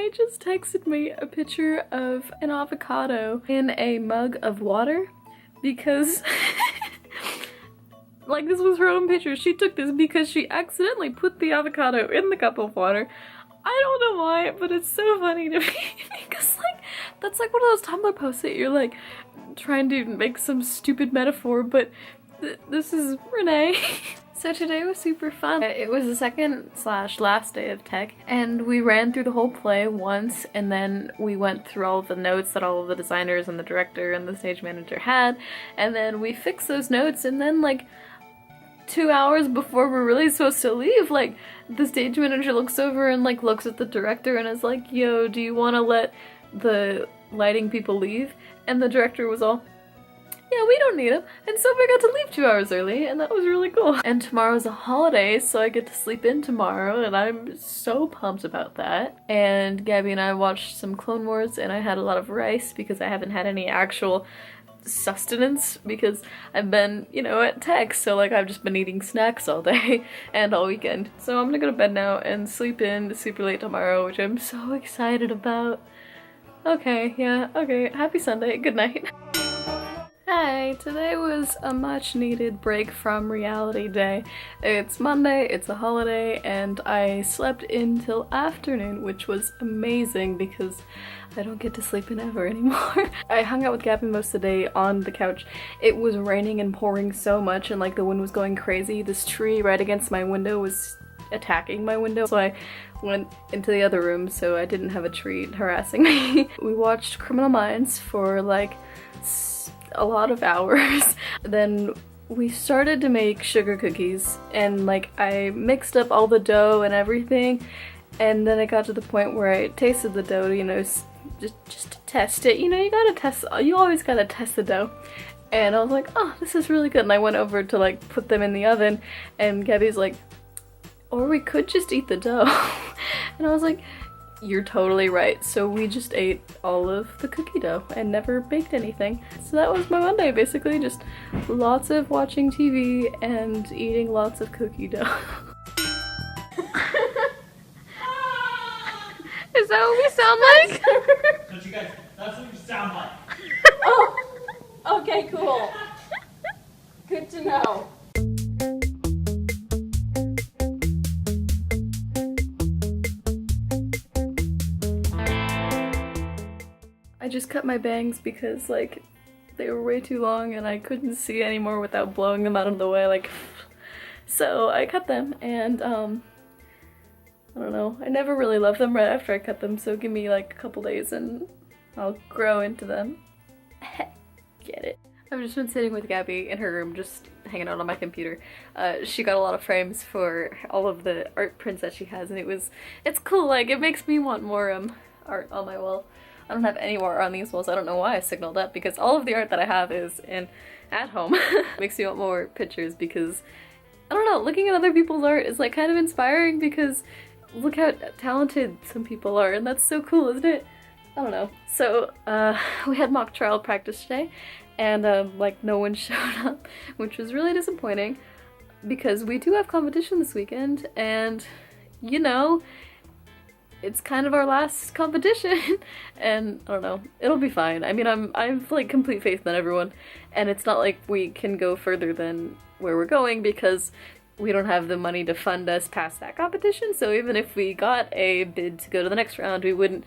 Renee just texted me a picture of an avocado in a mug of water because like this was her own picture. She took this because she accidentally put the avocado in the cup of water. I don't know why, but it's so funny to me because like that's like one of those Tumblr posts that you're like trying to make some stupid metaphor, but this is Renee. So today was super fun. It was the second/last day of tech, and we ran through the whole play once, and then we went through all of the notes that all of the designers and the director and the stage manager had, and then we fixed those notes, and then like 2 hours before we're really supposed to leave, like the stage manager looks over and like looks at the director and is like, yo, do you want to let the lighting people leave? And the director was all, yeah, we don't need them. And so we got to leave 2 hours early, and that was really cool. And tomorrow's a holiday, so I get to sleep in tomorrow, and I'm so pumped about that. And Gabby and I watched some Clone Wars, and I had a lot of rice because I haven't had any actual sustenance because I've been, you know, at tech, so like I've just been eating snacks all day and all weekend. So I'm gonna go to bed now and sleep in super late tomorrow, which I'm so excited about. Okay, yeah, okay, happy Sunday, good night. Hi, today was a much needed break from reality day. It's Monday, it's a holiday, and I slept in till afternoon, which was amazing because I don't get to sleep in ever anymore. I hung out with Gabby most of the day on the couch. It was raining and pouring so much and like the wind was going crazy. This tree right against my window was attacking my window, so I went into the other room so I didn't have a tree harassing me. We watched Criminal Minds for like a lot of hours. Then we started to make sugar cookies, and like I mixed up all the dough and everything, and then it got to the point where I tasted the dough, you know, just to test it. You know, you always gotta test the dough. And I was like, oh, this is really good. And I went over to like put them in the oven, and Gabby's like, or we could just eat the dough. And I was like, you're totally right. So we just ate all of the cookie dough and never baked anything. So that was my Monday, basically just lots of watching TV and eating lots of cookie dough. Is that what we sound like? Don't you guys, that's what you sound like. Oh, okay, cool. Good to know. I just cut my bangs because like they were way too long and I couldn't see anymore without blowing them out of the way, like, so I cut them, and I don't know, I never really loved them right after I cut them, so give me like a couple days and I'll grow into them. Get it? I've just been sitting with Gabby in her room just hanging out on my computer. She got a lot of frames for all of the art prints that she has, and it's cool, like it makes me want more art on my wall. I don't have any more on these walls. I don't know why I signaled up because all of the art that I have is at home. Makes me want more pictures because, I don't know, looking at other people's art is like kind of inspiring because look how talented some people are, and that's so cool, isn't it? I don't know. So we had mock trial practice today, and like no one showed up, which was really disappointing because we do have competition this weekend, and you know, it's kind of our last competition, and I don't know, it'll be fine. I mean, I've like complete faith in everyone, and it's not like we can go further than where we're going because we don't have the money to fund us past that competition, so even if we got a bid to go to the next round, we wouldn't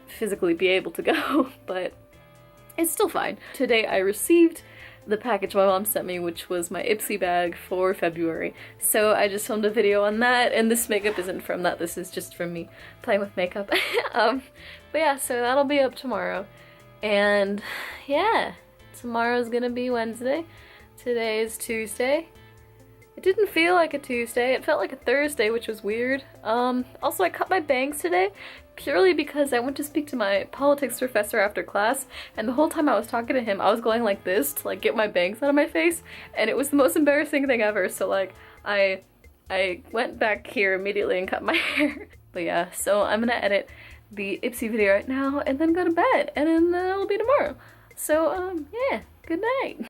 physically be able to go, but it's still fine. Today I received the package my mom sent me, which was my Ipsy bag for February. So I just filmed a video on that, and this makeup isn't from that, this is just from me playing with makeup. But yeah, so that'll be up tomorrow. And yeah, tomorrow's gonna be Wednesday. Today is Tuesday. It didn't feel like a Tuesday, it felt like a Thursday, which was weird. Also I cut my bangs today purely because I went to speak to my politics professor after class, and the whole time I was talking to him I was going like this to like get my bangs out of my face, and it was the most embarrassing thing ever, so like I went back here immediately and cut my hair. But yeah, so I'm gonna edit the Ipsy video right now and then go to bed, and then it'll be tomorrow. So yeah, good night.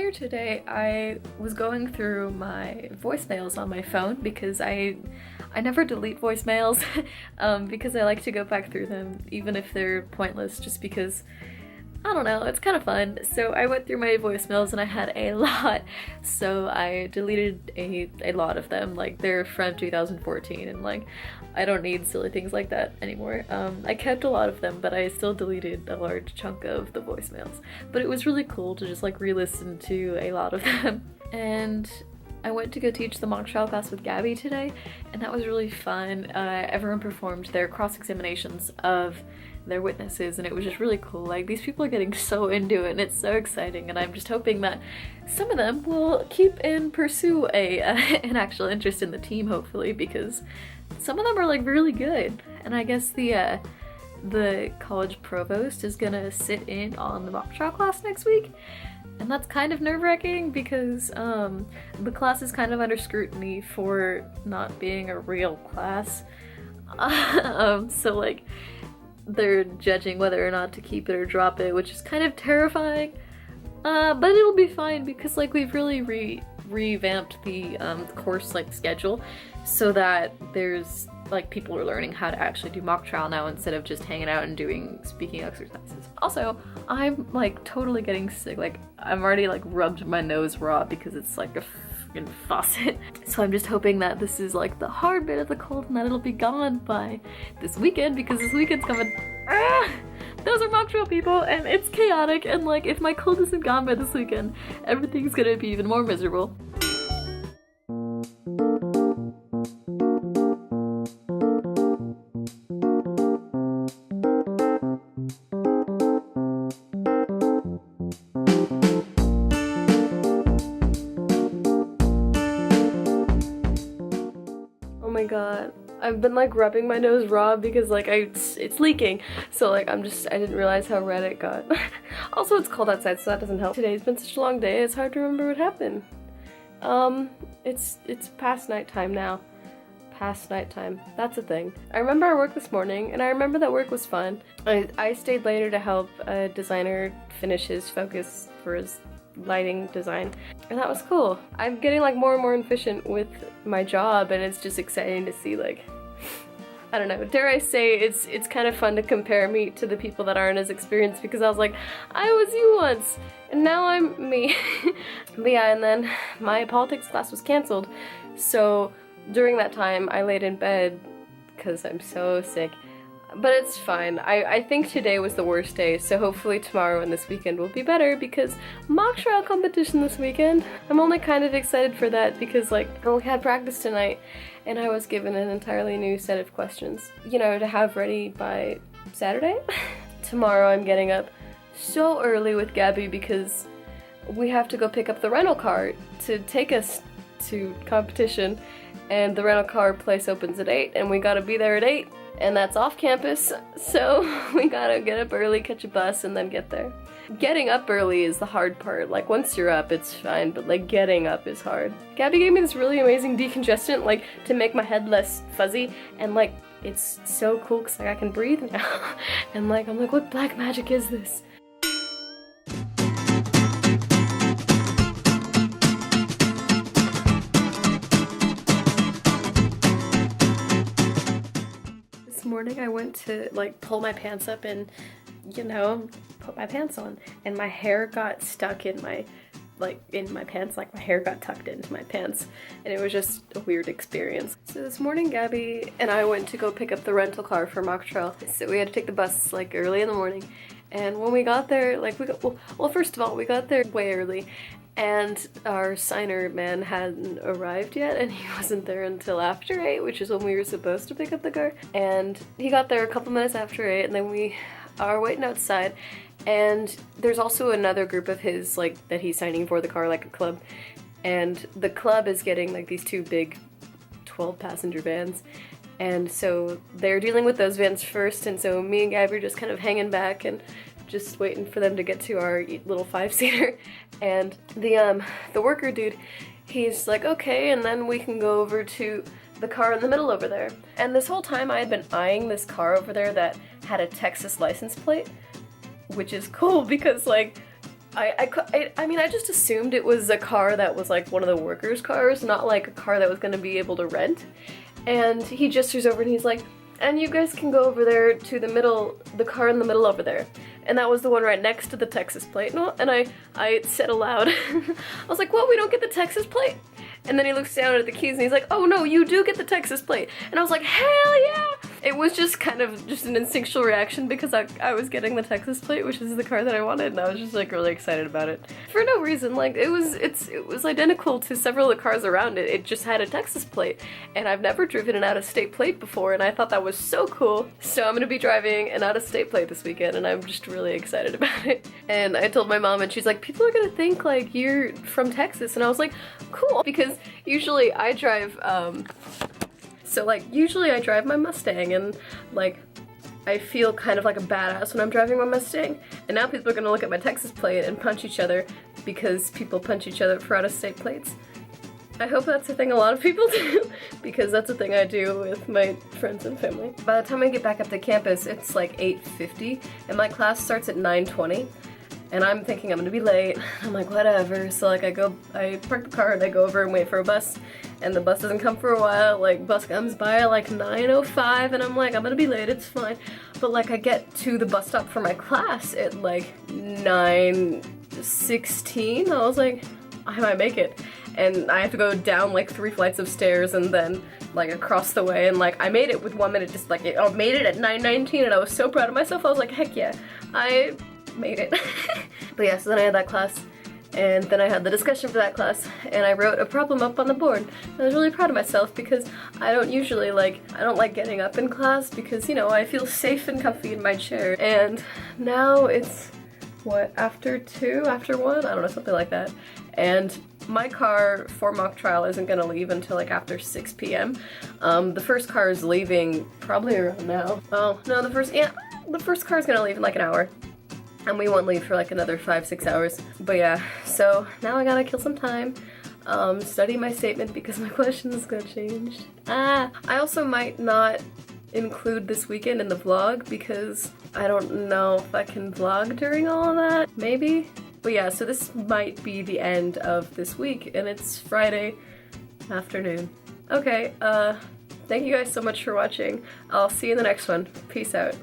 earlier today I was going through my voicemails on my phone because I never delete voicemails because I like to go back through them even if they're pointless, just because I don't know, it's kind of fun. So I went through my voicemails and I had a lot, so I deleted a lot of them. Like, they're from 2014 and like I don't need silly things like that anymore. I kept a lot of them, but I still deleted a large chunk of the voicemails. But it was really cool to just like re-listen to a lot of them. And I went to go teach the mock trial class with Gabby today, and that was really fun. Everyone performed their cross-examinations of their witnesses, and it was just really cool. Like, these people are getting so into it and it's so exciting, and I'm just hoping that some of them will keep and pursue an actual interest in the team, hopefully, because some of them are like really good. And I guess the college provost is gonna sit in on the mock trial class next week, and that's kind of nerve-wracking because the class is kind of under scrutiny for not being a real class. So like they're judging whether or not to keep it or drop it, which is kind of terrifying. But it'll be fine because like we've really revamped the course like schedule so that there's like people are learning how to actually do mock trial now instead of just hanging out and doing speaking exercises. Also, I'm like totally getting sick. Like, I've already like rubbed my nose raw because it's like a freaking faucet. So I'm just hoping that this is like the hard bit of the cold and that it'll be gone by this weekend, because this weekend's coming. Those are mock trial people and it's chaotic, and like if my cold isn't gone by this weekend, everything's gonna be even more miserable. Oh my god, I've been like rubbing my nose raw because like it's leaking, so like I didn't realize how red it got. Also, it's cold outside, so that doesn't help. Today's been such a long day, it's hard to remember what happened. It's past nighttime now. Past nighttime, that's a thing. I remember our work this morning, and I remember that work was fun. I stayed later to help a designer finish his focus for his lighting design, and that was cool. I'm getting like more and more efficient with my job, and it's just exciting to see, like, I don't know, dare I say it's kind of fun to compare me to the people that aren't as experienced, because I was like, I was you once and now I'm me. But yeah, and then my politics class was canceled, so during that time I laid in bed because I'm so sick. But it's fine. I think today was the worst day, so hopefully tomorrow and this weekend will be better, because mock trial competition this weekend. I'm only kind of excited for that because like we had practice tonight and I was given an entirely new set of questions, you know, to have ready by Saturday. Tomorrow I'm getting up so early with Gabby because we have to go pick up the rental car to take us to competition, and the rental car place opens at 8 and we gotta be there at 8. And that's off campus, so we gotta get up early, catch a bus, and then get there. Getting up early is the hard part. Like, once you're up, it's fine, but like getting up is hard. Gabby gave me this really amazing decongestant, like, to make my head less fuzzy, and like, it's so cool because like I can breathe now. And like, I'm like, what black magic is this? This morning I went to like pull my pants up and, you know, put my pants on, and my hair got stuck in my pants, like my hair got tucked into my pants, and it was just a weird experience. So this morning Gabby and I went to go pick up the rental car for mock trial, so we had to take the bus like early in the morning, and when we got there, like well first of all we got there way early, and our signer man hadn't arrived yet, and he wasn't there until after 8, which is when we were supposed to pick up the car. And he got there a couple minutes after 8, and then we are waiting outside, and there's also another group of his, like, that he's signing for the car, like a club, and the club is getting like these 2 big 12-passenger vans, and so they're dealing with those vans first, and so me and Gabby are just kind of hanging back and just waiting for them to get to our little 5-seater. And the worker dude, he's like, okay, and then we can go over to the car in the middle over there. And this whole time I had been eyeing this car over there that had a Texas license plate, which is cool because like I mean, I just assumed it was a car that was like one of the workers' cars, not like a car that was gonna be able to rent. And he gestures over and he's like, and you guys can go over there to the middle, the car in the middle over there. And that was the one right next to the Texas plate. And I said aloud, I was like, what, we don't get the Texas plate? And then he looks down at the keys and he's like, oh no, you do get the Texas plate. And I was like, hell yeah! It was just kind of just an instinctual reaction because I was getting the Texas plate, which is the car that I wanted, and I was just like really excited about it. For no reason, like it was identical to several of the cars around it. It just had a Texas plate. And I've never driven an out-of-state plate before, and I thought that was so cool. So I'm gonna be driving an out-of-state plate this weekend, and I'm just really excited about it. And I told my mom, and she's like, people are gonna think like you're from Texas, and I was like, cool, because usually I drive, usually I drive my Mustang, and like, I feel kind of like a badass when I'm driving my Mustang, and now people are gonna look at my Texas plate and punch each other because people punch each other for out-of-state plates. I hope that's a thing a lot of people do, because that's a thing I do with my friends and family. By the time I get back up to campus, it's like 8:50, and my class starts at 9:20. And I'm thinking I'm gonna be late. I'm like, whatever. So like I park the car and I go over and wait for a bus, and the bus doesn't come for a while. Like bus comes by at like 9:05, and I'm like, I'm gonna be late, it's fine. But like I get to the bus stop for my class at like 9:16. I was like, I might make it. And I have to go down like 3 flights of stairs and then like across the way, and like I made it with 1 minute, just like I made it at 9:19, and I was so proud of myself. I was like, heck yeah, I made it. But yeah, so then I had that class, and then I had the discussion for that class, and I wrote a problem up on the board. And I was really proud of myself because I don't usually I don't like getting up in class because, you know, I feel safe and comfy in my chair. And now it's, what, after 2, after 1? I don't know, something like that. And my car for mock trial isn't gonna leave until like after 6 p.m. The first car is leaving probably around now. Oh, no, the first car is gonna leave in like an hour. And we won't leave for like another 5-6 hours. But yeah, so now I gotta kill some time, study my statement because my questions got changed. I also might not include this weekend in the vlog because I don't know if I can vlog during all of that, maybe? But yeah, so this might be the end of this week, and it's Friday afternoon. Okay, thank you guys so much for watching. I'll see you in the next one. Peace out.